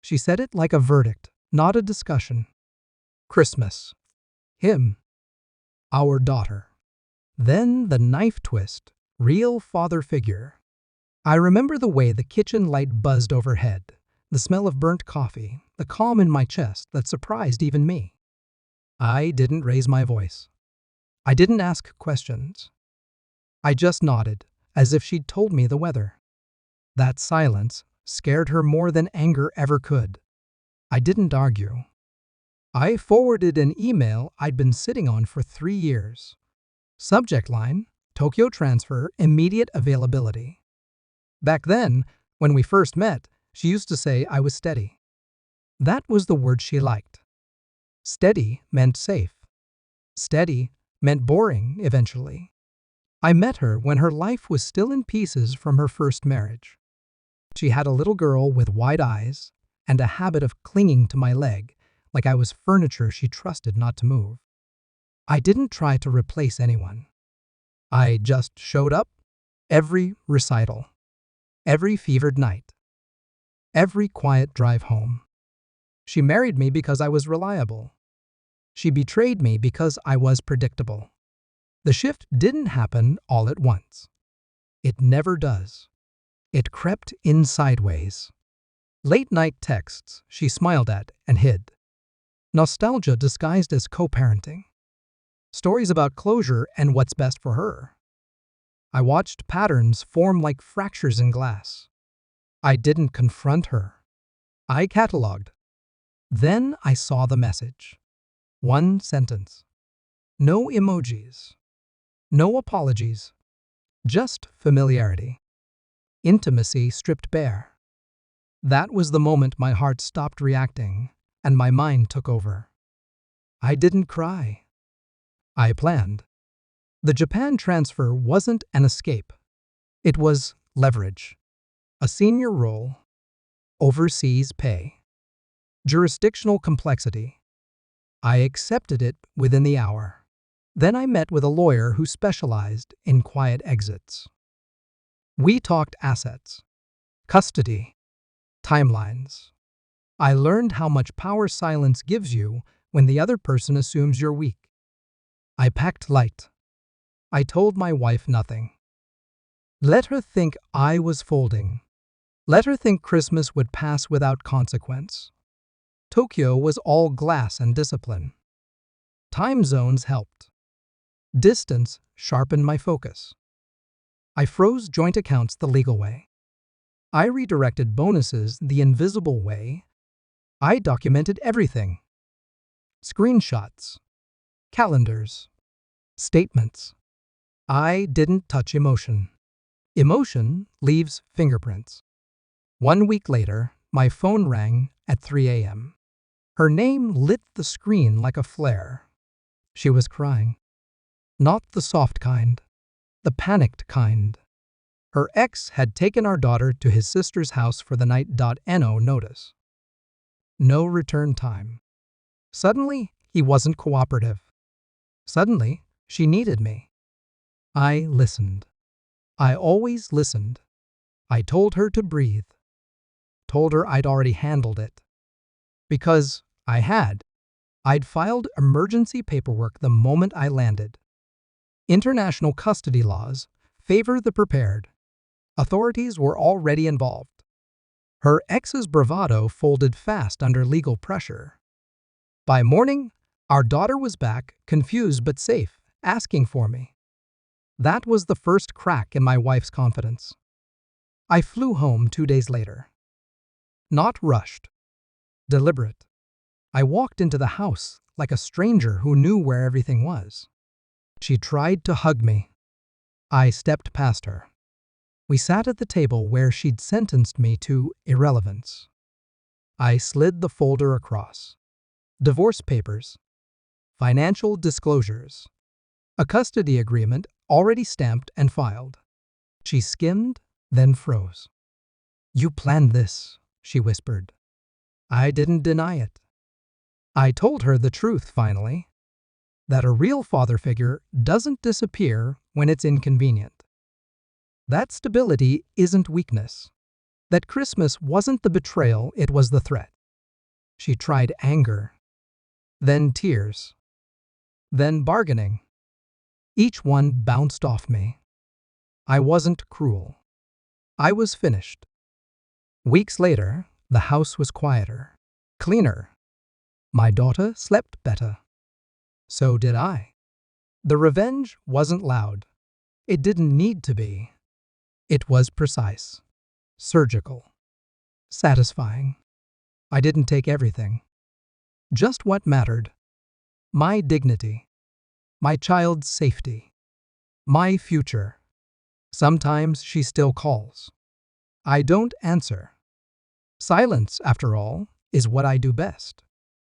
She said it like a verdict, not a discussion. Christmas. Him. Our daughter. Then the knife twist. Real father figure. I remember the way the kitchen light buzzed overhead, the smell of burnt coffee, the calm in my chest that surprised even me. I didn't raise my voice. I didn't ask questions. I just nodded, as if she'd told me the weather. That silence scared her more than anger ever could. I didn't argue. I forwarded an email I'd been sitting on for 3 years. Subject line, Tokyo transfer, immediate availability. Back then, when we first met, she used to say I was steady. That was the word she liked. Steady meant safe. Steady meant boring eventually. I met her when her life was still in pieces from her first marriage. She had a little girl with wide eyes and a habit of clinging to my leg like I was furniture she trusted not to move. I didn't try to replace anyone. I just showed up every recital, every fevered night, every quiet drive home. She married me because I was reliable. She betrayed me because I was predictable. The shift didn't happen all at once. It never does. It crept in sideways. Late-night texts she smiled at and hid. Nostalgia disguised as co-parenting. Stories about closure and what's best for her. I watched patterns form like fractures in glass. I didn't confront her. I cataloged. Then I saw the message. One sentence. No emojis. No apologies. Just familiarity. Intimacy stripped bare. That was the moment my heart stopped reacting and my mind took over. I didn't cry. I planned. The Japan transfer wasn't an escape. It was leverage. A senior role. Overseas pay. Jurisdictional complexity. I accepted it within the hour. Then I met with a lawyer who specialized in quiet exits. We talked assets, custody, timelines. I learned how much power silence gives you when the other person assumes you're weak. I packed light. I told my wife nothing. Let her think I was folding. Let her think Christmas would pass without consequence. Tokyo was all glass and discipline. Time zones helped. Distance sharpened my focus. I froze joint accounts the legal way. I redirected bonuses the invisible way. I documented everything. Screenshots, calendars, statements. I didn't touch emotion. Emotion leaves fingerprints. 1 week later, my phone rang at 3 a.m. Her name lit the screen like a flare. She was crying. Not the soft kind, the panicked kind. Her ex had taken our daughter to his sister's house for the night. No notice. No return time. Suddenly, he wasn't cooperative. Suddenly, she needed me. I listened. I always listened. I told her to breathe. Told her I'd already handled it. Because I had. I'd filed emergency paperwork the moment I landed. International custody laws favor the prepared. Authorities were already involved. Her ex's bravado folded fast under legal pressure. By morning, our daughter was back, confused but safe, asking for me. That was the first crack in my wife's confidence. I flew home 2 days later. Not rushed. Deliberate. I walked into the house like a stranger who knew where everything was. She tried to hug me. I stepped past her. We sat at the table where she'd sentenced me to irrelevance. I slid the folder across. Divorce papers. Financial disclosures. A custody agreement already stamped and filed. She skimmed, then froze. "You planned this," she whispered. I didn't deny it. I told her the truth finally, that a real father figure doesn't disappear when it's inconvenient. That stability isn't weakness. That Christmas wasn't the betrayal, it was the threat. She tried anger, then tears, then bargaining. Each one bounced off me. I wasn't cruel. I was finished. Weeks later, the house was quieter, cleaner. My daughter slept better. So did I. The revenge wasn't loud. It didn't need to be. It was precise, surgical, satisfying. I didn't take everything. Just what mattered. My dignity, my child's safety, my future. Sometimes she still calls. I don't answer. Silence, after all, is what I do best.